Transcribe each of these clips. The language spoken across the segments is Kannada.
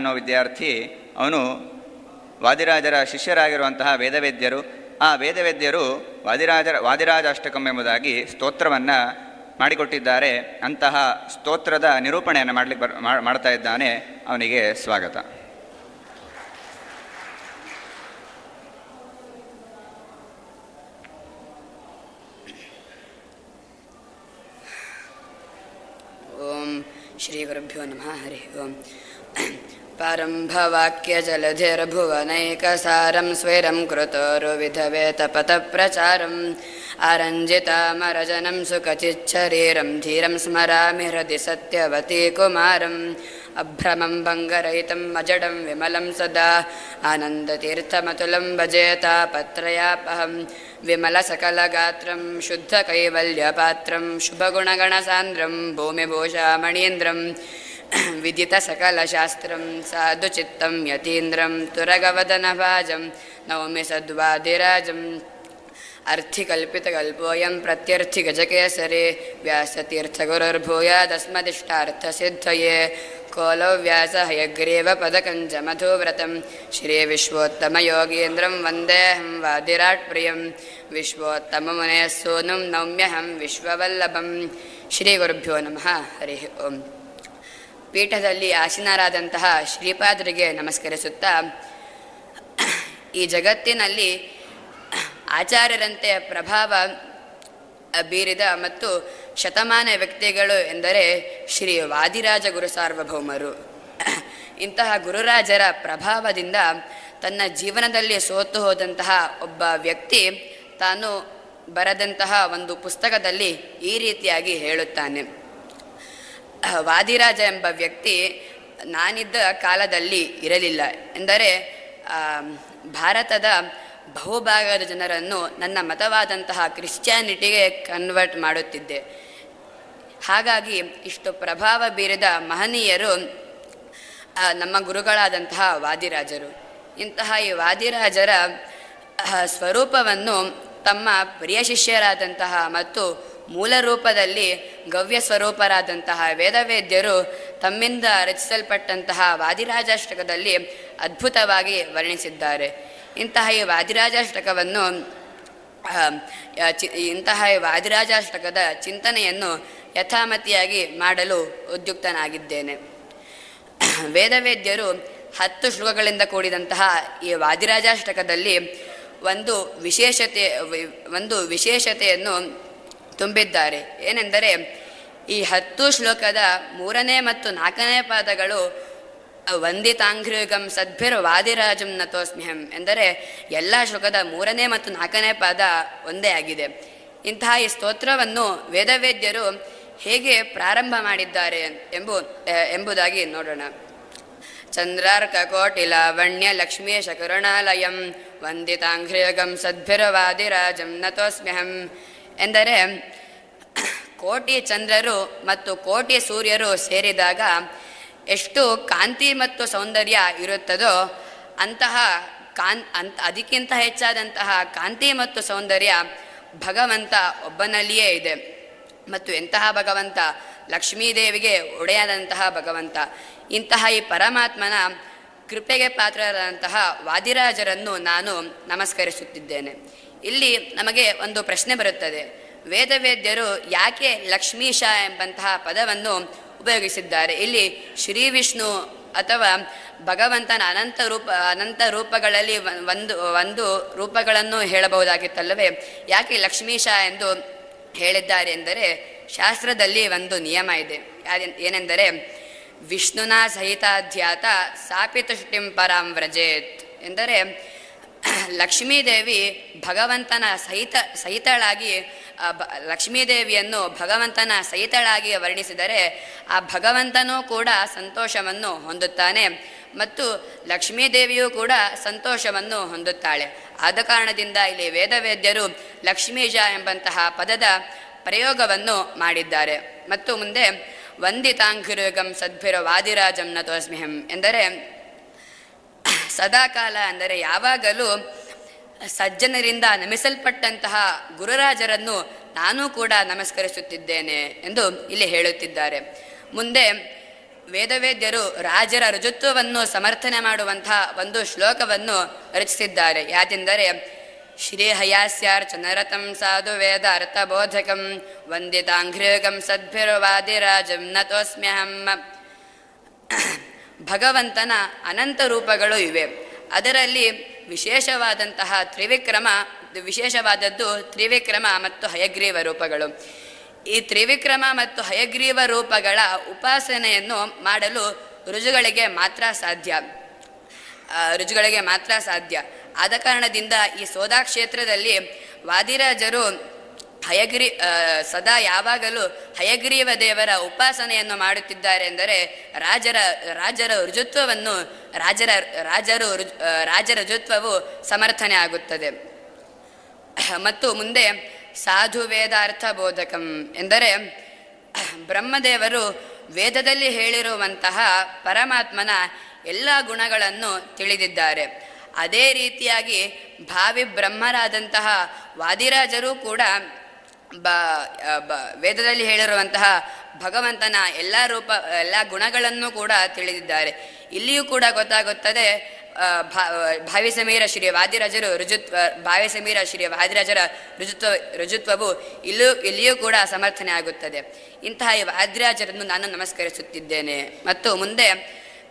ಅನ್ನೋ ವಿದ್ಯಾರ್ಥಿ ಅವನು ವಾದಿರಾಜರ ಶಿಷ್ಯರಾಗಿರುವಂತಹ ವೇದವೇದ್ಯರು. ಆ ವೇದವೇದ್ಯರು ವಾದಿರಾಜಾಷ್ಟಕಂ ಎಂಬುದಾಗಿ ಸ್ತೋತ್ರವನ್ನು ಮಾಡಿಕೊಟ್ಟಿದ್ದಾರೆ. ಅಂತಹ ಸ್ತೋತ್ರದ ನಿರೂಪಣೆಯನ್ನು ಮಾಡ್ತಾ ಇದ್ದಾನೆ. ಅವನಿಗೆ ಸ್ವಾಗತ. ಓಂ ಶ್ರೀ ಗುರುಭ್ಯೋ ನಮಃ. ಹರಿ ಓಂ. ಪ್ರಾರಂಭವಾಕ್ಯಜಲಧಿರ್ಭುವನೈಕಸಾರಂ ಸ್ವೈರಂ ಕೃತೋರುವಿಧವೇತಪಥಪ್ರಚಾರಂ ಆರಂಜಿತಾಮರಜನಂ ಸುಖಚಿಚ್ಛರೀರಂ ಧೀರಂ ಸ್ಮರಾಮಿ ಹೃದಯ ಸತ್ಯವತೀ ಕುಮಾರಂ ಅಭ್ರಮಂ ಭಂಗರಹಿತಂ ಅಜಡಂ ವಿಮಲಂ ಸದಾ ಆನಂದತೀರ್ಥಮತುಲಂ ಭಜೇತಾಪತ್ರಯಾಪಹಂ ವಿಮಲಸಕಲಗಾತ್ರಂ ಶುದ್ಧಕೈವಲ್ಯಪಾತ್ರಂ ಶುಭಗುಣಗಣಸಾಂದ್ರಂ ಭೂಮಿಭೂಷಾಮಣೀಂದ್ರಂ ವಿದಿತಸಕಲಶಾಸ್ತ್ರಂ ಸಾಧುಚಿತ್ತಂ ಯತೀಂದ್ರಂ ತುರಗವದನಭಾಜಂ ನವಮಿ ಸದ್ವಾದಿರಾಜಂ ಅರ್ಥಿಕಲ್ಪಿತಕಲ್ಪೋಯಂ ಪ್ರತ್ಯರ್ಥಿಗಜಕೇಸರಿ ವ್ಯಾಸತೀರ್ಥಗುರುರ್ಭೂಯಾದಸ್ಮದಿಷ್ಟಾರ್ಥಸಿದ್ಧಯೇ ಕೋಲವ್ಯಾಸ ಹಯಗ್ರೀವ ಪದಕಂಜಮಧುವ್ರತಂ ಶ್ರೀವಿಶ್ವೋತ್ತಮಯೋಗೀಂದ್ರಂ ವಂದೇಹಂ ವಾದಿರಾಟ್ ಪ್ರಿಯಂ ವಿಶ್ವೋತ್ತಮಮುನೇಃ ಸೂನುಂ ನೌಮ್ಯಹಂ ವಿಶ್ವವಲ್ಲಭಂ. ಶ್ರೀ ಗುರುಭ್ಯೋ ನಮಃ. ಹರಿ ಓಂ. ಪೀಠದಲ್ಲಿ ಆಸೀನರಾದಂತಹ ಶ್ರೀಪಾದರಿಗೆ ನಮಸ್ಕರಿಸುತ್ತಾ, ಈ ಜಗತ್ತಿನಲ್ಲಿ ಆಚಾರ್ಯರಂತೆ ಪ್ರಭಾವ ಬೀರಿದ ಮತ್ತು ಶತಮಾನ ವ್ಯಕ್ತಿಗಳು ಎಂದರೆ ಶ್ರೀ ವಾದಿರಾಜ ಗುರು ಸಾರ್ವಭೌಮರು. ಇಂತಹ ಗುರುರಾಜರ ಪ್ರಭಾವದಿಂದ ತನ್ನ ಜೀವನದಲ್ಲಿ ಸೋತು ಹೋದಂತಹ ಒಬ್ಬ ವ್ಯಕ್ತಿ ತಾನು ಬರೆದಂತಹ ಒಂದು ಪುಸ್ತಕದಲ್ಲಿ ಈ ರೀತಿಯಾಗಿ ಹೇಳುತ್ತಾನೆ. ವಾದಿರಾಜ ಎಂಬ ವ್ಯಕ್ತಿ ನಾನಿದ್ದ ಕಾಲದಲ್ಲಿ ಇರಲಿಲ್ಲ. ಎಂದರೆ ಭಾರತದ ಬಹುಭಾಗದ ಜನರನ್ನು ನನ್ನ ಮತವಾದಂತಹ ಕ್ರಿಶ್ಚಿಯಾನಿಟಿಗೆ ಕನ್ವರ್ಟ್ ಮಾಡುತ್ತಿದ್ದೆ. ಹಾಗಾಗಿ ಇಷ್ಟು ಪ್ರಭಾವ ಬೀರಿದ ಮಹನೀಯರು ನಮ್ಮ ಗುರುಗಳಾದಂತಹ ವಾದಿರಾಜರು. ಇಂತಹ ಈ ವಾದಿರಾಜರ ಸ್ವರೂಪವನ್ನು ತಮ್ಮ ಪ್ರಿಯ ಶಿಷ್ಯರಾದಂತಹ ಮತ್ತು ಮೂಲ ರೂಪದಲ್ಲಿ ಗವ್ಯ ಸ್ವರೂಪರಾದಂತಹ ವೇದವೇದ್ಯರು ತಮ್ಮಿಂದ ರಚಿಸಲ್ಪಟ್ಟಂತಹ ವಾದಿರಾಜಾಷ್ಟಕದಲ್ಲಿ ಅದ್ಭುತವಾಗಿ ವರ್ಣಿಸಿದ್ದಾರೆ. ಇಂತಹ ಈ ವಾದಿರಾಜಾಷ್ಟಕದ ಚಿಂತನೆಯನ್ನು ಯಥಾಮತಿಯಾಗಿ ಮಾಡಲು ಉದ್ಯುಕ್ತನಾಗಿದ್ದೇನೆ. ವೇದವೇದ್ಯರು 10 ಶ್ಲೋಕಗಳಿಂದ ಕೂಡಿದಂತಹ ಈ ವಾದಿರಾಜಾಷ್ಟಕದಲ್ಲಿ ಒಂದು ವಿಶೇಷತೆಯನ್ನು ತುಂಬಿದ್ದಾರೆ. ಏನೆಂದರೆ ಈ 10 ಶ್ಲೋಕದ 3ನೇ ಮತ್ತು 4ನೇ ಪಾದಗಳು ವಂದಿತಾಂಘ್ರಿಗಂ ಸದ್ಭಿರ್ ವಾದಿರಾಜಂ ನತೋಸ್ಮ್ಯಹಂ ಎಂದರೆ ಎಲ್ಲ ಶ್ಲೋಕದ 3ನೇ ಮತ್ತು 4ನೇ ಪಾದ ಒಂದೇ ಆಗಿದೆ. ಇಂತಹ ಈ ಸ್ತೋತ್ರವನ್ನು ವೇದವೇದ್ಯರು ಹೇಗೆ ಪ್ರಾರಂಭ ಮಾಡಿದ್ದಾರೆ ಎಂಬುದಾಗಿ ನೋಡೋಣ. ಚಂದ್ರಾರ್ಕ ಕೋಟಿ ಲಾವಣ್ಯ ಲಕ್ಷ್ಮೀಶ ಕರುಣಾಲಯಂ ವಂದಿತಾಂಘ್ರಿಗಂ ಸದ್ಭಿರ್ ವಾದಿರಾಜಂ ನತೋಸ್ಮ್ಯಹಂ ಎಂದರೆ ಕೋಟಿ ಚಂದ್ರರು ಮತ್ತು ಕೋಟಿ ಸೂರ್ಯರು ಸೇರಿದಾಗ ಎಷ್ಟು ಕಾಂತಿ ಮತ್ತು ಸೌಂದರ್ಯ ಇರುತ್ತದೋ ಅದಕ್ಕಿಂತ ಹೆಚ್ಚಾದಂತಹ ಕಾಂತಿ ಮತ್ತು ಸೌಂದರ್ಯ ಭಗವಂತ ಒಬ್ಬನಲ್ಲಿಯೇ ಇದೆ. ಮತ್ತು ಎಂತಹ ಭಗವಂತ? ಲಕ್ಷ್ಮೀದೇವಿಗೆ ಒಡೆಯಾದಂತಹ ಭಗವಂತ. ಇಂತಹ ಈ ಪರಮಾತ್ಮನ ಕೃಪೆಗೆ ಪಾತ್ರರಾದಂತಹ ವಾದಿರಾಜರನ್ನು ನಾನು ನಮಸ್ಕರಿಸುತ್ತಿದ್ದೇನೆ. ಇಲ್ಲಿ ನಮಗೆ ಒಂದು ಪ್ರಶ್ನೆ ಬರುತ್ತದೆ. ವೇದವೇದ್ಯರು ಯಾಕೆ ಲಕ್ಷ್ಮೀಶ ಎಂಬಂತಹ ಪದವನ್ನು ಉಪಯೋಗಿಸಿದ್ದಾರೆ? ಇಲ್ಲಿ ಶ್ರೀ ವಿಷ್ಣು ಅಥವಾ ಭಗವಂತನ ಅನಂತ ರೂಪಗಳಲ್ಲಿ ಒಂದು ರೂಪಗಳನ್ನು ಹೇಳಬಹುದಾಗಿತ್ತಲ್ಲವೇ? ಯಾಕೆ ಲಕ್ಷ್ಮೀಶ ಎಂದು ಹೇಳಿದ್ದಾರೆ ಎಂದರೆ, ಶಾಸ್ತ್ರದಲ್ಲಿ ಒಂದು ನಿಯಮ ಇದೆ. ಏನೆಂದರೆ ವಿಷ್ಣುನ ಸಹಿತಾಧ್ಯಾತ ಸಾಪಿ ತುಷ್ಟಿಂ ಪರಾಂ ವ್ರಜೇತ್ ಎಂದರೆ ಲಕ್ಷ್ಮೀದೇವಿ ಭಗವಂತನ ಸಹಿತಳಾಗಿ ಲಕ್ಷ್ಮೀದೇವಿಯನ್ನು ಭಗವಂತನ ಸಹಿತಳಾಗಿ ವರ್ಣಿಸಿದರೆ ಆ ಭಗವಂತನೂ ಕೂಡ ಸಂತೋಷವನ್ನು ಹೊಂದುತ್ತಾನೆ ಮತ್ತು ಲಕ್ಷ್ಮೀದೇವಿಯೂ ಕೂಡ ಸಂತೋಷವನ್ನು ಹೊಂದುತ್ತಾಳೆ. ಆದ ಕಾರಣದಿಂದ ಇಲ್ಲಿ ವೇದವೇದ್ಯರು ಲಕ್ಷ್ಮೀಜ ಎಂಬಂತಹ ಪದದ ಪ್ರಯೋಗವನ್ನು ಮಾಡಿದ್ದಾರೆ. ಮತ್ತು ಮುಂದೆ ವಂದಿತಾಂಘ್ರಿಗಂ ಸದ್ಭಿರ ವಾದಿರಾಜಂ ನತೋಸ್ಮ್ಯಹಂ ಎಂದರೆ ಸದಾಕಾಲ ಅಂದರೆ ಯಾವಾಗಲೂ ಸಜ್ಜನರಿಂದ ನಮಿಸಲ್ಪಟ್ಟಂತಹ ಗುರುರಾಜರನ್ನು ನಾನೂ ಕೂಡ ನಮಸ್ಕರಿಸುತ್ತಿದ್ದೇನೆ ಎಂದು ಇಲ್ಲಿ ಹೇಳುತ್ತಿದ್ದಾರೆ. ಮುಂದೆ ವೇದವೇದ್ಯರು ರಾಜರ ಋಜುತ್ವವನ್ನು ಸಮರ್ಥನೆ ಮಾಡುವಂತಹ ಒಂದು ಶ್ಲೋಕವನ್ನು ರಚಿಸಿದ್ದಾರೆ. ಯಾಕೆಂದರೆ ಶ್ರೀಹಯಾಸ್ಯಾರ್ಚನರತಂ ಸಾಧು ವೇದ ಅರ್ಥಬೋಧಕಂ ವಂದಿತಾಂಘ್ರಿಯುಗಂ ಸದ್ಭಿರ್ವಾದಿರಾಜಂ ನತೋಸ್ಮ್ಯಹಂ. ಭಗವಂತನ ಅನಂತ ರೂಪಗಳು ಇವೆ. ಅದರಲ್ಲಿ ವಿಶೇಷವಾದದ್ದು ತ್ರಿವಿಕ್ರಮ ಮತ್ತು ಹಯಗ್ರೀವ ರೂಪಗಳು. ಈ ತ್ರಿವಿಕ್ರಮ ಮತ್ತು ಹಯಗ್ರೀವ ರೂಪಗಳ ಉಪಾಸನೆಯನ್ನು ಮಾಡಲು ಋಜುಗಳಿಗೆ ಮಾತ್ರ ಸಾಧ್ಯ. ಆದ ಕಾರಣದಿಂದ ಈ ಸೋದಾ ಕ್ಷೇತ್ರದಲ್ಲಿ ವಾದಿರಾಜರು ಸದಾ ಯಾವಾಗಲೂ ಹಯಗ್ರೀವ ದೇವರ ಉಪಾಸನೆಯನ್ನು ಮಾಡುತ್ತಿದ್ದಾರೆ. ಎಂದರೆ ರಾಜರ ಋಜುತ್ವವನ್ನು ರಾಜರ ಋಜುತ್ವವು ಸಮರ್ಥನೆ ಆಗುತ್ತದೆ. ಮತ್ತು ಮುಂದೆ ಸಾಧು ವೇದಾರ್ಥ ಬೋಧಕಂ ಎಂದರೆ ಬ್ರಹ್ಮದೇವರು ವೇದದಲ್ಲಿ ಹೇಳಿರುವಂತಹ ಪರಮಾತ್ಮನ ಎಲ್ಲ ಗುಣಗಳನ್ನು ತಿಳಿದಿದ್ದಾರೆ. ಅದೇ ರೀತಿಯಾಗಿ ಭಾವಿ ಬ್ರಹ್ಮರಾದಂತಹ ವಾದಿರಾಜರು ಕೂಡ ವೇದದಲ್ಲಿ ಹೇಳಿರುವಂತಹ ಭಗವಂತನ ಎಲ್ಲ ಗುಣಗಳನ್ನು ಕೂಡ ತಿಳಿದಿದ್ದಾರೆ. ಇಲ್ಲಿಯೂ ಕೂಡ ಗೊತ್ತಾಗುತ್ತದೆ ಭಾವಿಸಮೀರ ಶ್ರೀ ವಾದಿರಾಜರ ಋಜುತ್ವವು ಇಲ್ಲಿಯೂ ಕೂಡ ಸಮರ್ಥನೆ ಆಗುತ್ತದೆ. ಇಂತಹ ಈ ವಾದಿರಾಜರನ್ನು ನಾನು ನಮಸ್ಕರಿಸುತ್ತಿದ್ದೇನೆ. ಮತ್ತು ಮುಂದೆ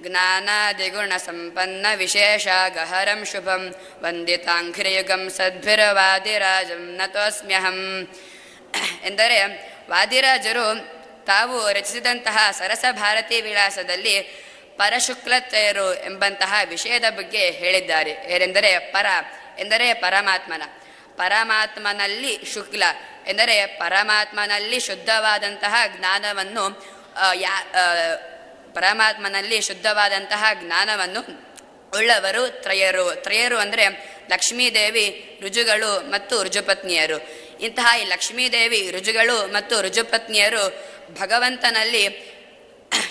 ಜ್ಞಾನಾದಿಗುಣ ಸಂಪನ್ನ ವಿಶೇಷ ಗಹರಂ ಶುಭಂ ವಂದಿತಾಂಘ್ರಿಯುಗಂ ಸದ್ಭಿರ್ವಾದಿರಾಜಂ ನತೋಸ್ಮ್ಯಹಂ ಎಂದರೆ ವಾದಿರಾಜರು ತಾವು ರಚಿಸಿದಂತಹ ಸರಸ ಭಾರತೀ ವಿಲಾಸದಲ್ಲಿ ಪರಶುಕ್ಲತ್ರಯರು ಎಂಬಂತಹ ವಿಷಯದ ಬಗ್ಗೆ ಹೇಳಿದ್ದಾರೆ. ಏನೆಂದರೆ ಎಂದರೆ ಪರಮಾತ್ಮನಲ್ಲಿ ಶುಕ್ಲ ಎಂದರೆ ಪರಮಾತ್ಮನಲ್ಲಿ ಶುದ್ಧವಾದಂತಹ ಜ್ಞಾನವನ್ನು ಉಳ್ಳವರು ತ್ರಯರು ಅಂದರೆ ಲಕ್ಷ್ಮೀದೇವಿ, ಋಜುಗಳು ಮತ್ತು ಋಜುಪತ್ನಿಯರು. ಇಂತಹ ಈ ಲಕ್ಷ್ಮೀದೇವಿ, ಋಜುಗಳು ಮತ್ತು ಋಜುಪತ್ನಿಯರು ಭಗವಂತನಲ್ಲಿ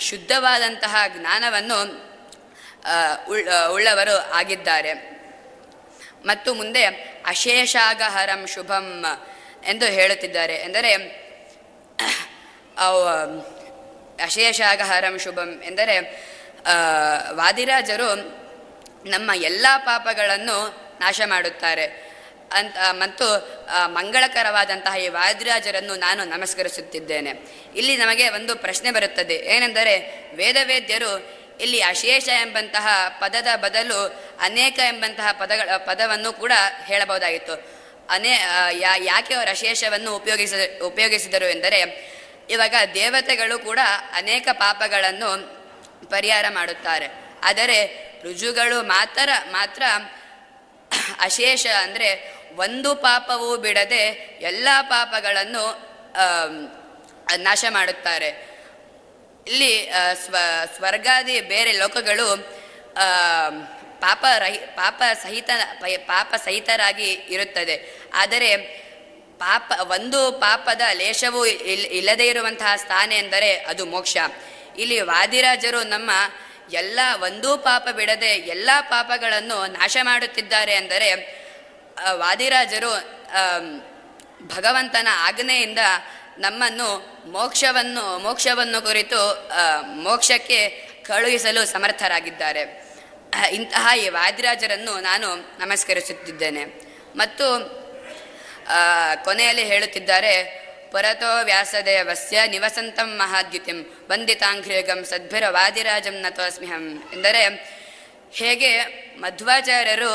ಶುದ್ಧವಾದಂತಹ ಜ್ಞಾನವನ್ನು ಉಳ್ಳವರು ಆಗಿದ್ದಾರೆ. ಮತ್ತು ಮುಂದೆ ಅಶೇಷಾಗಹರಂ ಶುಭಂ ಎಂದು ಹೇಳುತ್ತಿದ್ದಾರೆ. ಎಂದರೆ ಅಶೇಷಾಗಹರಂ ಶುಭಂ ಎಂದರೆ ವಾದಿರಾಜರು ನಮ್ಮ ಎಲ್ಲ ಪಾಪಗಳನ್ನು ನಾಶ ಮಾಡುತ್ತಾರೆ ಮತ್ತು ಮಂಗಳಕರವಾದಂತಹ ಈ ವಾದಿರಾಜರನ್ನು ನಾನು ನಮಸ್ಕರಿಸುತ್ತಿದ್ದೇನೆ. ಇಲ್ಲಿ ನಮಗೆ ಒಂದು ಪ್ರಶ್ನೆ ಬರುತ್ತದೆ. ಏನೆಂದರೆ ವೇದವೇದ್ಯರು ಇಲ್ಲಿ ಅಶೇಷ ಎಂಬಂತಹ ಪದದ ಬದಲು ಅನೇಕ ಎಂಬಂತಹ ಪದವನ್ನು ಕೂಡ ಹೇಳಬಹುದಾಗಿತ್ತು. ಯಾಕೆ ಅವರು ಅಶೇಷವನ್ನು ಉಪಯೋಗಿಸಿದರು ಎಂದರೆ ಇವಾಗ ದೇವತೆಗಳು ಕೂಡ ಅನೇಕ ಪಾಪಗಳನ್ನು ಪರಿಹಾರ ಮಾಡುತ್ತಾರೆ. ಆದರೆ ಋಜುಗಳು ಮಾತ್ರ ಅಶೇಷ ಅಂದರೆ ಒಂದು ಪಾಪವೂ ಬಿಡದೆ ಎಲ್ಲ ಪಾಪಗಳನ್ನು ನಾಶ ಮಾಡುತ್ತಾರೆ. ಇಲ್ಲಿ ಸ್ವರ್ಗಾದಿ ಬೇರೆ ಲೋಕಗಳು ಪಾಪ ಸಹಿತರಾಗಿ ಇರುತ್ತದೆ. ಆದರೆ ಒಂದು ಪಾಪದ ಲೇಷವೂ ಇಲ್ಲದೇ ಇರುವಂತಹ ಸ್ಥಾನ ಎಂದರೆ ಅದು ಮೋಕ್ಷ. ಇಲ್ಲಿ ವಾದಿರಾಜರು ನಮ್ಮ ಒಂದೂ ಪಾಪ ಬಿಡದೆ ಎಲ್ಲ ಪಾಪಗಳನ್ನು ನಾಶ ಮಾಡುತ್ತಿದ್ದಾರೆ. ಅಂದರೆ ವಾದಿರಾಜರು ಭಗವಂತನ ಆಜ್ಞೆಯಿಂದ ನಮ್ಮನ್ನು ಮೋಕ್ಷವನ್ನು ಕುರಿತು ಮೋಕ್ಷಕ್ಕೆ ಕಳುಹಿಸಲು ಸಮರ್ಥರಾಗಿದ್ದಾರೆ. ಇಂತಹ ಈ ವಾದಿರಾಜರನ್ನು ನಾನು ನಮಸ್ಕರಿಸುತ್ತಿದ್ದೇನೆ. ಮತ್ತು ಕೊನೆಯಲ್ಲಿ ಹೇಳುತ್ತಿದ್ದಾರೆ, ಪರತೋ ವ್ಯಾಸದೇವಸ್ಯ ನಿವಸಂತಂ ಮಹಾದ್ಯುತಿಂ ವಂದಿತಾಂಘ್ರಿಯುಗಂ ಸದ್ಭಿರ್ವಾದಿರಾಜಂ ನತೋಸ್ಮ್ಯಹಂ ಎಂದರೆ ಹೇಗೆ ಮಧ್ವಾಚಾರ್ಯರು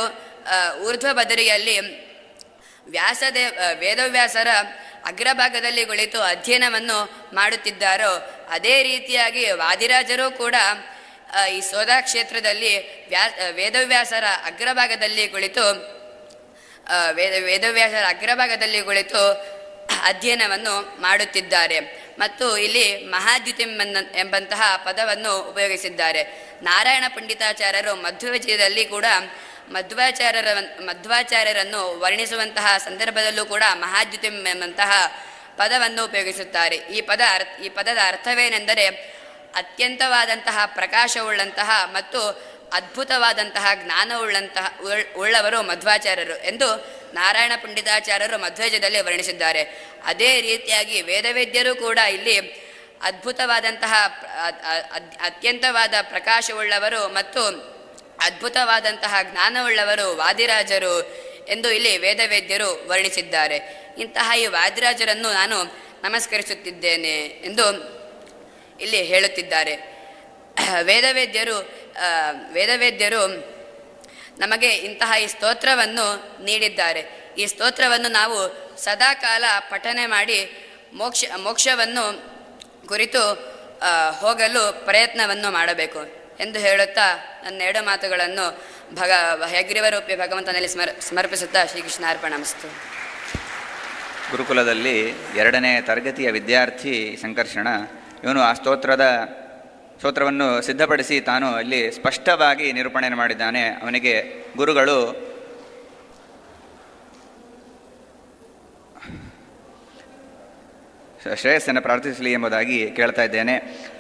ಊರ್ಧ್ವ ಬದರಿಯಲ್ಲಿ ವೇದವ್ಯಾಸರ ಅಗ್ರಭಾಗದಲ್ಲಿ ಕುಳಿತು ಅಧ್ಯಯನವನ್ನು ಮಾಡುತ್ತಿದ್ದಾರೋ ಅದೇ ರೀತಿಯಾಗಿ ವಾದಿರಾಜರು ಕೂಡ ಈ ಸೋದಾ ಕ್ಷೇತ್ರದಲ್ಲಿ ವೇದವ್ಯಾಸರ ಅಗ್ರಭಾಗದಲ್ಲಿ ಕುಳಿತು ಅಧ್ಯಯನವನ್ನು ಮಾಡುತ್ತಿದ್ದಾರೆ. ಮತ್ತು ಇಲ್ಲಿ ಮಹಾದ್ಯುತಿ ಎಂಬಂತಹ ಪದವನ್ನು ಉಪಯೋಗಿಸಿದ್ದಾರೆ. ನಾರಾಯಣ ಪಂಡಿತಾಚಾರ್ಯರು ಮಧ್ವವಿಜಯದಲ್ಲಿ ಕೂಡ ಮಧ್ವಾಚಾರ್ಯರನ್ನು ವರ್ಣಿಸುವಂತಹ ಸಂದರ್ಭದಲ್ಲೂ ಕೂಡ ಮಹಾದ್ಯುತಿ ಎಂಬಂತಹ ಪದವನ್ನು ಉಪಯೋಗಿಸುತ್ತಾರೆ. ಈ ಪದದ ಅರ್ಥವೇನೆಂದರೆ ಅತ್ಯಂತವಾದಂತಹ ಪ್ರಕಾಶವುಳ್ಳಂತಹ ಮತ್ತು ಅದ್ಭುತವಾದಂತಹ ಉಳ್ಳವರು ಮಧ್ವಾಚಾರ್ಯರು ಎಂದು ನಾರಾಯಣ ಪಂಡಿತಾಚಾರ್ಯರು ಮಧ್ವಜದಲ್ಲಿ ವರ್ಣಿಸಿದ್ದಾರೆ. ಅದೇ ರೀತಿಯಾಗಿ ವೇದವೇದ್ಯರು ಕೂಡ ಇಲ್ಲಿ ಅದ್ಭುತವಾದಂತಹ ಅತ್ಯಂತವಾದ ಪ್ರಕಾಶವುಳ್ಳವರು ಮತ್ತು ಅದ್ಭುತವಾದಂತಹ ಜ್ಞಾನವುಳ್ಳವರು ವಾದಿರಾಜರು ಎಂದು ಇಲ್ಲಿ ವೇದವೇದ್ಯರು ವರ್ಣಿಸಿದ್ದಾರೆ. ಇಂತಹ ಈ ವಾದಿರಾಜರನ್ನು ನಾನು ನಮಸ್ಕರಿಸುತ್ತಿದ್ದೇನೆ ಎಂದು ಇಲ್ಲಿ ಹೇಳುತ್ತಿದ್ದಾರೆ. ವೇದವೇದ್ಯರು ನಮಗೆ ಇಂತಹ ಈ ಸ್ತೋತ್ರವನ್ನು ನೀಡಿದ್ದಾರೆ. ಈ ಸ್ತೋತ್ರವನ್ನು ನಾವು ಸದಾಕಾಲ ಪಠನೆ ಮಾಡಿ ಮೋಕ್ಷವನ್ನು ಕುರಿತು ಹೋಗಲು ಪ್ರಯತ್ನವನ್ನು ಮಾಡಬೇಕು ಎಂದು ಹೇಳುತ್ತಾ ನನ್ನ 2 ಮಾತುಗಳನ್ನು ಹಯಗ್ರೀವರೂಪಿ ಭಗವಂತನಲ್ಲಿ ಸಮರ್ಪಿಸುತ್ತಾ ಶ್ರೀಕೃಷ್ಣಾರ್ಪಣಮಸ್ತು. ಗುರುಕುಲದಲ್ಲಿ 2ನೇ ತರಗತಿಯ ವಿದ್ಯಾರ್ಥಿ ಸಂಕರ್ಷಣ. ಇವನು ಆ ಸ್ತೋತ್ರವನ್ನು ಸಿದ್ಧಪಡಿಸಿ ತಾನು ಅಲ್ಲಿ ಸ್ಪಷ್ಟವಾಗಿ ನಿರೂಪಣೆ ಮಾಡಿದ್ದಾನೆ. ಅವನಿಗೆ ಗುರುಗಳು ಶ್ರೇಯಸ್ಸನ್ನು ಪ್ರಾರ್ಥಿಸಲಿ ಎಂಬುದಾಗಿ ಕೇಳ್ತಾ ಇದ್ದೇನೆ.